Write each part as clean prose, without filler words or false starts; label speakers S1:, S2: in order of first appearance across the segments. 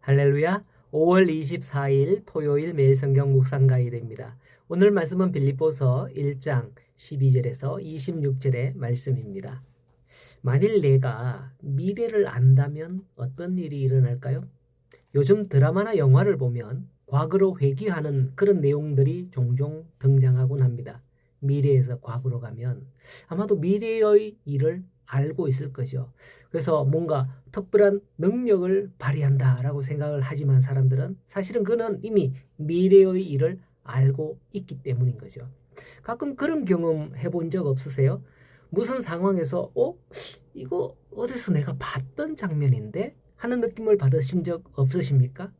S1: 할렐루야. 5월 24일 토요일 매일 성경 묵상 가이드입니다. 오늘 말씀은 빌립보서 1장 12절에서 26절의 말씀입니다. 만일 내가 미래를 안다면 어떤 일이 일어날까요? 요즘 드라마나 영화를 보면 과거로 회귀하는 그런 내용들이 종종 등장하곤 합니다. 미래에서 과거로 가면 아마도 미래의 일을 알고 있을 거죠. 그래서 뭔가 특별한 능력을 발휘한다라고 생각을 하지만 사람들은 사실은 그는 이미 미래의 일을 알고 있기 때문인 거죠. 가끔 그런 경험 해본 적 없으세요? 무슨 상황에서 이거 어디서 내가 봤던 장면인데? 하는 느낌을 받으신 적 없으십니까?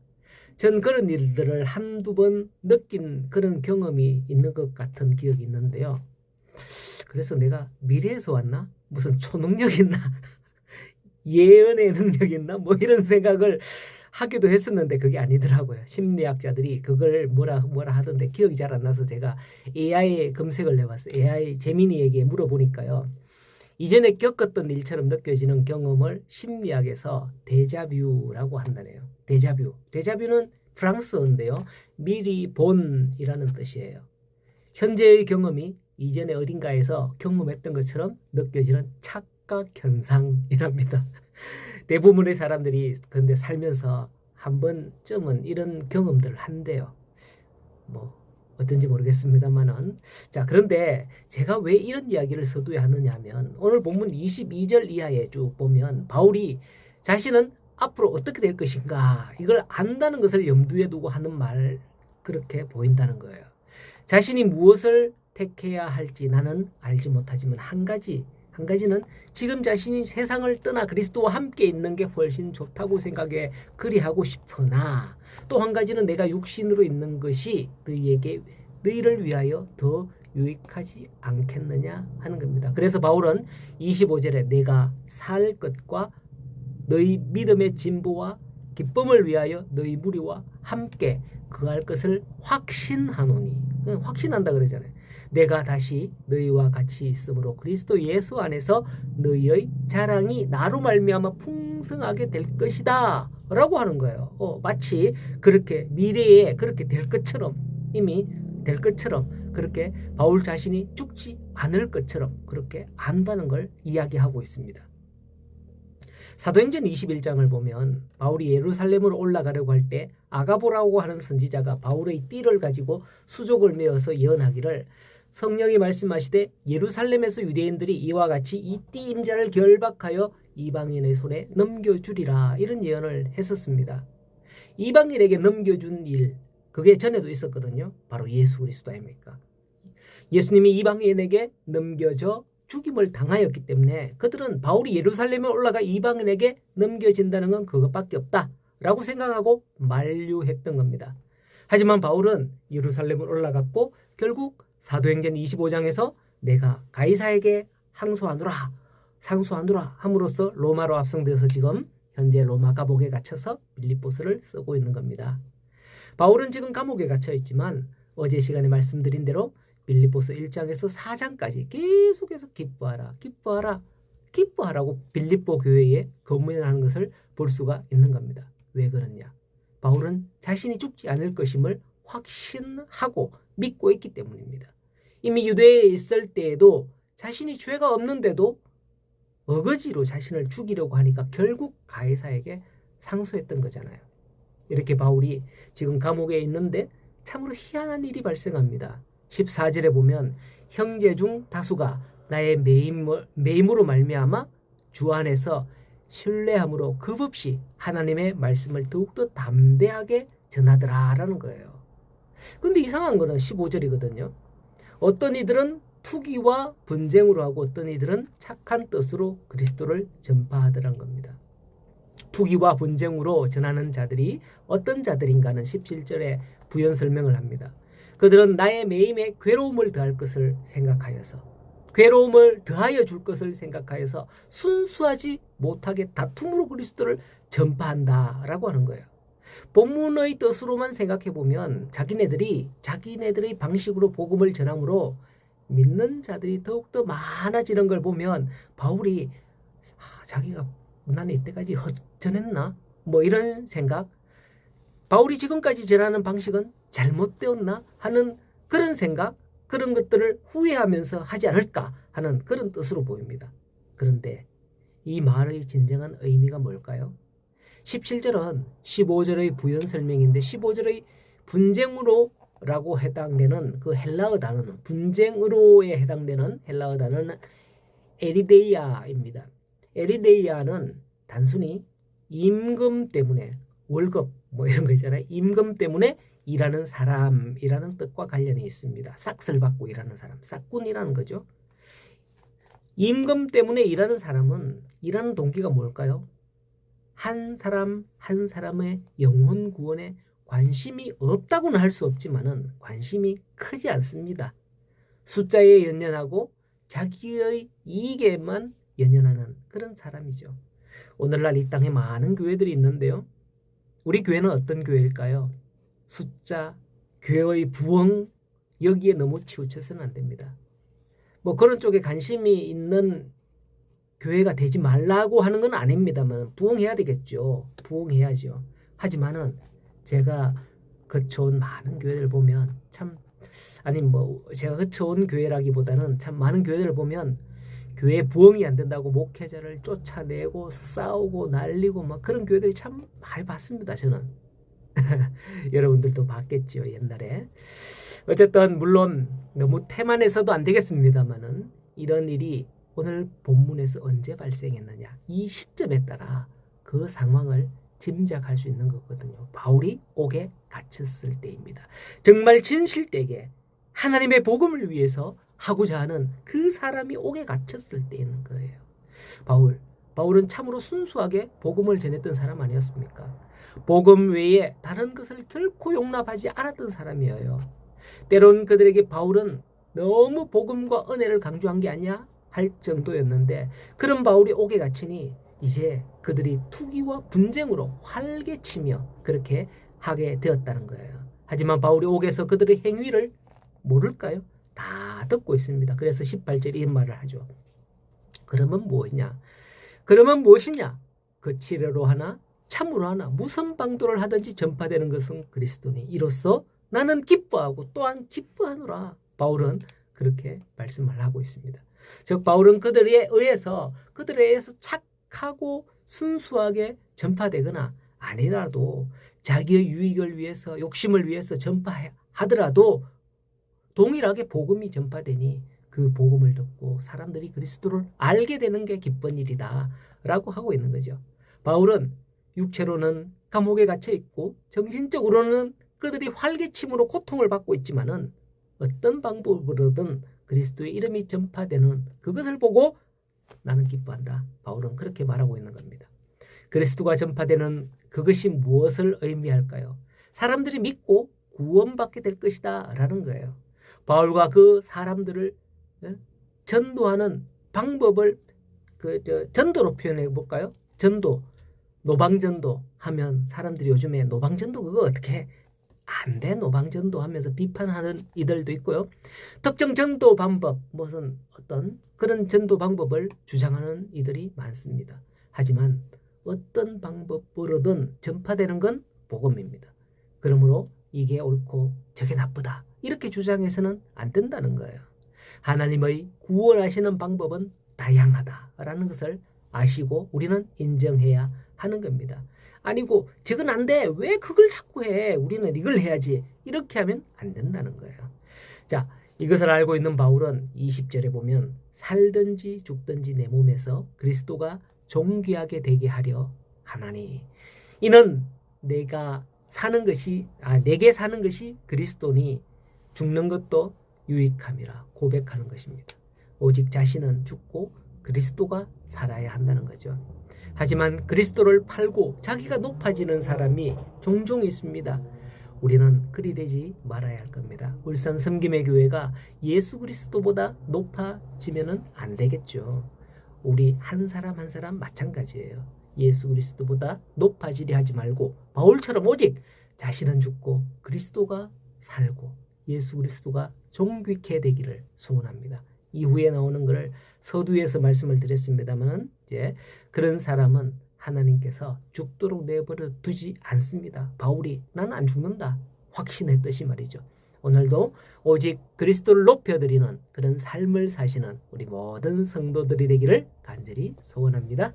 S1: 전 그런 일들을 한두 번 느낀 그런 경험이 있는 것 같은 기억이 있는데요. 그래서 내가 미래에서 왔나? 무슨 초능력 있나? 예언의 능력 있나? 뭐 이런 생각을 하기도 했었는데 그게 아니더라고요. 심리학자들이 그걸 뭐라 하던데 기억이 잘 안 나서 제가 AI에 검색을 해봤어요. AI 제미니에게 물어보니까요. 이전에 겪었던 일처럼 느껴지는 경험을 심리학에서 데자뷰라고 한다네요. 데자뷰. 데자뷰는 프랑스어인데요. 미리 본이라는 뜻이에요. 현재의 경험이 이전에 어딘가에서 경험했던 것처럼 느껴지는 착각 현상이랍니다. 대부분의 사람들이 근데 살면서 한 번쯤은 이런 경험들을 한대요. 뭐 어떤지 모르겠습니다만은. 자, 그런데 제가 왜 이런 이야기를 서두에 하느냐 하면 오늘 본문 22절 이하에 쭉 보면 바울이 자신은 앞으로 어떻게 될 것인가 이걸 안다는 것을 염두에 두고 하는 말 그렇게 보인다는 거예요. 자신이 무엇을 택해야 할지 나는 알지 못하지만 한 가지는 지금 자신이 세상을 떠나 그리스도와 함께 있는 게 훨씬 좋다고 생각해 그리하고 싶으나 또 한 가지는 내가 육신으로 있는 것이 너희를 위하여 더 유익하지 않겠느냐 하는 겁니다. 그래서 바울은 25절에 내가 살 것과 너희 믿음의 진보와 기쁨을 위하여 너희 무리와 함께 거할 것을 확신하노니, 확신한다 그러잖아요. 내가 다시 너희와 같이 있으므로 그리스도 예수 안에서 너희의 자랑이 나로 말미암아 풍성하게 될 것이다 라고 하는 거예요. 마치 그렇게 미래에 그렇게 될 것처럼, 이미 될 것처럼, 그렇게 바울 자신이 죽지 않을 것처럼 그렇게 안다는 걸 이야기하고 있습니다. 사도행전 21장을 보면 바울이 예루살렘으로 올라가려고 할 때 아가보라고 하는 선지자가 바울의 띠를 가지고 수족을 메어서 예언하기를 성령이 말씀하시되 예루살렘에서 유대인들이 이와 같이 이 띠 임자를 결박하여 이방인의 손에 넘겨주리라 이런 예언을 했었습니다. 이방인에게 넘겨준 일 그게 전에도 있었거든요. 바로 예수 그리스도 아닙니까? 예수님이 이방인에게 넘겨져 죽임을 당하였기 때문에 그들은 바울이 예루살렘에 올라가 이방인에게 넘겨진다는 건 그것밖에 없다라고 생각하고 만류했던 겁니다. 하지만 바울은 예루살렘을 올라갔고 결국 사도행전 25장에서 내가 가이사에게 상소하노라 함으로써 로마로 압송되어서 지금 현재 로마 감옥에 갇혀서 빌립보서를 쓰고 있는 겁니다. 바울은 지금 감옥에 갇혀 있지만 어제 시간에 말씀드린 대로 빌립보서 1장에서 4장까지 계속해서 기뻐하라고 빌립보 교회에 건면하는 것을 볼 수가 있는 겁니다. 왜 그러냐? 바울은 자신이 죽지 않을 것임을 확신하고 믿고 있기 때문입니다. 이미 유대에 있을 때에도 자신이 죄가 없는데도 어거지로 자신을 죽이려고 하니까 결국 가이사에게 상소했던 거잖아요. 이렇게 바울이 지금 감옥에 있는데 참으로 희한한 일이 발생합니다. 14절에 보면 형제 중 다수가 나의 매임으로 말미암아 주 안에서 신뢰함으로 급없이 하나님의 말씀을 더욱더 담대하게 전하더라라는 거예요. 근데 이상한 거는 15절이거든요. 어떤 이들은 투기와 분쟁으로 하고 어떤 이들은 착한 뜻으로 그리스도를 전파하더란 겁니다. 투기와 분쟁으로 전하는 자들이 어떤 자들인가는 17절에 부연 설명을 합니다. 그들은 나의 매임에 괴로움을 더할 것을 생각하여서 괴로움을 더하여 줄 것을 생각하여서 순수하지 못하게 다툼으로 그리스도를 전파한다라고 하는 거예요. 본문의 뜻으로만 생각해보면 자기네들의 방식으로 복음을 전함으로 믿는 자들이 더욱더 많아지는 걸 보면 바울이 자기가 나는 이때까지 전했나? 뭐 이런 생각, 바울이 지금까지 전하는 방식은 잘못되었나 하는 그런 생각, 그런 것들을 후회하면서 하지 않을까 하는 그런 뜻으로 보입니다. 그런데 이 말의 진정한 의미가 뭘까요? 17절은 15절의 부연 설명인데 15절의 분쟁으로라고 해당되는 그 헬라어 단어는 분쟁으로에 해당되는 헬라어 단어는 에리데이아입니다. 에리데이아는 단순히 임금 때문에 월급 뭐 이런 거 있잖아요. 임금 때문에 일하는 사람이라는 뜻과 관련이 있습니다. 싹스를 받고 일하는 사람, 싹군이라는 거죠. 임금 때문에 일하는 사람은 일하는 동기가 뭘까요? 한 사람 한 사람의 영혼 구원에 관심이 없다고는 할 수 없지만은 관심이 크지 않습니다. 숫자에 연연하고 자기의 이익에만 연연하는 그런 사람이죠. 오늘날 이 땅에 많은 교회들이 있는데요. 우리 교회는 어떤 교회일까요? 숫자, 교회의 부흥 여기에 너무 치우쳐서는 안 됩니다. 뭐 그런 쪽에 관심이 있는 교회가 되지 말라고 하는 건 아닙니다만 부흥해야 되겠죠. 부흥해야죠. 하지만은 제가 거쳐온 많은 교회들 보면 참 아니 뭐 제가 거쳐온 교회라기보다는 참 많은 교회들을 보면 교회 부흥이 안 된다고 목회자를 쫓아내고 싸우고 날리고 막 그런 교회들이 참 많이 봤습니다. 저는 여러분들도 봤겠죠 옛날에. 어쨌든 물론 너무 태만해서도 안 되겠습니다만은 이런 일이 오늘 본문에서 언제 발생했느냐 이 시점에 따라 그 상황을 짐작할 수 있는 거거든요. 바울이 옥에 갇혔을 때입니다. 정말 진실되게 하나님의 복음을 위해서 하고자 하는 그 사람이 옥에 갇혔을 때 있는 거예요. 바울은 참으로 순수하게 복음을 전했던 사람 아니었습니까? 복음 외에 다른 것을 결코 용납하지 않았던 사람이에요. 때론 그들에게 바울은 너무 복음과 은혜를 강조한 게 아니야 할 정도였는데 그런 바울이 옥에 갇히니 이제 그들이 투기와 분쟁으로 활개치며 그렇게 하게 되었다는 거예요. 하지만 바울이 옥에서 그들의 행위를 모를까요? 다 듣고 있습니다. 그래서 18절에 이런 말을 하죠. 그러면 무엇이냐? 거칠어로 하나 참으로 하나 무슨 방도를 하든지 전파되는 것은 그리스도니 이로써 나는 기뻐하고 또한 기뻐하노라. 바울은 그렇게 말씀을 하고 있습니다. 즉 바울은 그들에 의해서 착하고 순수하게 전파되거나 아니라도 자기의 유익을 위해서 욕심을 위해서 전파하더라도 동일하게 복음이 전파되니 그 복음을 듣고 사람들이 그리스도를 알게 되는 게 기쁜 일이다 라고 하고 있는 거죠. 바울은 육체로는 감옥에 갇혀 있고 정신적으로는 그들이 활개침으로 고통을 받고 있지만은 어떤 방법으로든 그리스도의 이름이 전파되는 그것을 보고 나는 기뻐한다. 바울은 그렇게 말하고 있는 겁니다. 그리스도가 전파되는 그것이 무엇을 의미할까요? 사람들이 믿고 구원받게 될 것이다 라는 거예요. 바울과 그 사람들을 전도하는 방법을 전도로 표현해 볼까요? 전도, 노방전도 하면 사람들이 요즘에 노방전도 그거 어떻게 안 돼? 노방전도 하면서 비판하는 이들도 있고요. 특정 전도 방법, 무슨 어떤 그런 전도 방법을 주장하는 이들이 많습니다. 하지만 어떤 방법으로든 전파되는 건 복음입니다. 그러므로 이게 옳고 저게 나쁘다. 이렇게 주장해서는 안 된다는 거예요. 하나님의 구원하시는 방법은 다양하다라는 것을 아시고 우리는 인정해야 하는 겁니다. 아니고 저건 안 돼. 왜 그걸 자꾸 해? 우리는 이걸 해야지. 이렇게 하면 안 된다는 거예요. 자, 이것을 알고 있는 바울은 20절에 보면 살든지 죽든지 내 몸에서 그리스도가 존귀하게 되게 하려 하나니 이는 내게 사는 것이 그리스도니 죽는 것도 유익함이라 고백하는 것입니다. 오직 자신은 죽고 그리스도가 살아야 한다는 거죠. 하지만 그리스도를 팔고 자기가 높아지는 사람이 종종 있습니다. 우리는 그리 되지 말아야 할 겁니다. 울산 섬김의 교회가 예수 그리스도보다 높아지면 안 되겠죠. 우리 한 사람 한 사람 마찬가지예요. 예수 그리스도보다 높아지려 하지 말고 바울처럼 오직 자신은 죽고 그리스도가 살고 예수 그리스도가 존귀케 되기를 소원합니다. 이후에 나오는 것을 서두에서 말씀을 드렸습니다만 이제 그런 사람은 하나님께서 죽도록 내버려 두지 않습니다. 바울이 나는 안 죽는다 확신했듯이 말이죠. 오늘도 오직 그리스도를 높여드리는 그런 삶을 사시는 우리 모든 성도들이 되기를 간절히 소원합니다.